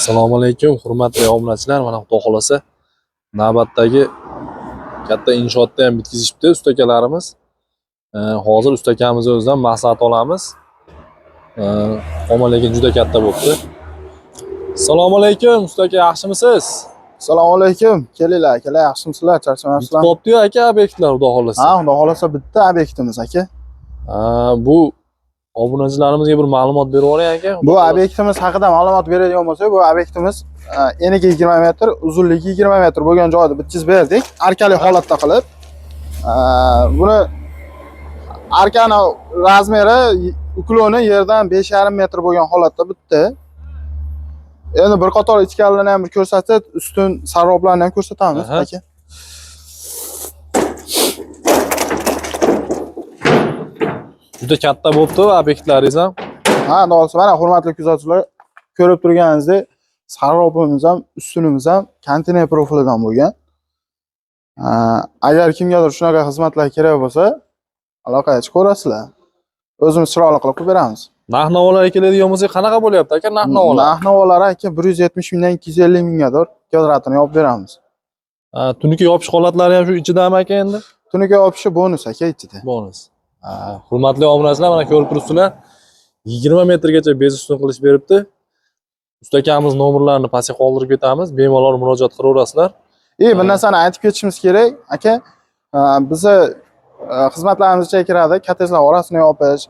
Assalomu alaykum, hurmatli obunachilar. Mana xudo xolasa navbatdagi katta inshootda ham bitkizishibdi ustakalarimiz. Hozir ustakamiz o'zidan maslahat olamiz. Omalaga juda katta bo'libdi. Assalomu alaykum, ustaka, yaxshimisiz? Assalomu alaykum. Kelinglar, akalar, yaxshimisizlar? Charchamayapsizlar? Topdi-yu aka obyektlar xudo xolasa. Ha, xudo xolasa bitta obyektimiz aka. Bu obunachilarimizga bir ma'lumot berib yuboring aka. Bu obyektimiz haqida ma'lumot beradigan bo'lsak, bu obyektimiz eniga 20 metr, uzunligi 20 metr bo'lgan joyda bitkizib berdik. Arkali holatda qilib. Buni arkani razmeri ukloni yerdan 5,5 metr bo'lgan holatda bitdi. Endi bir qator ichkarilarni ham ko'rsatib, ustun sarroblarni ham ko'rsatamiz aka. Juda katta bo'libdi obyektlaringiz ham. Ha, to'g'risi, mana hurmatli kuzatuvchilar, ko'rib turganingizdek, sarrobimiz ham, ustunimiz ham konteyner profilidan bo'lgan. Agar kimgadir shunaqa xizmatlar kerak bo'lsa, aloqaga chiqib ko'rasizlar. O'zimiz chiroyli qilib beramiz. Narx-navolarga keladigan bo'lsak, qanaqa bo'lyapti aka narx-navolar? Narx-navolar aka 170 mingdan 250 minggadir kvadratini yopib beramiz. Tuniki yopish holatlari ham shu ichidami aka endi? Tuniki yopishi bonus aka ichida. Bonus. Hurmatli obunachilar, mana ko'rib turibsizlar. 20 metrgacha bez ustun qilish beribdi. Ustakamiz nomerlarini pastga qoldirib ketamiz. Bemalol murojaat qilaverasizlar. Bir narsani aytib ketishimiz kerak, aka. Bizni xizmatlarimizga kiradi, kottejlar orasini yopish,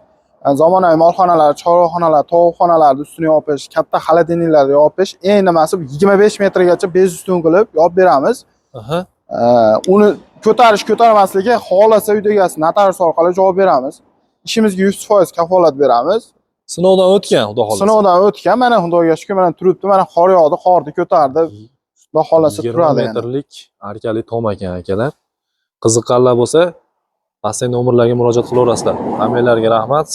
zamonaviy molxonalar, chorvaxonalar, tovuqxonalarni ustini yopish, katta xolodilniklarni yopish, eng nimasi 25 metrgacha bez ustun qilib yopib beramiz. Uni ko'tarmasligi xolasa uyda egasi notarius orqali javob beramiz. Ishimizga 100% kafolat beramiz. Sinovdan o'tgan, xudo xolasa. Sinovdan o'tgan, mana xudoga shukr, mana turibdi, mana qor yog'di, qorni ko'tardi. Xudo xolasa turadi. 20 metrlik arkali tom ekan akalar. Qiziqqanlar bo'lsa, pastdagi nomerlarga murojaat qilaverasizlar. Hammalarga rahmat.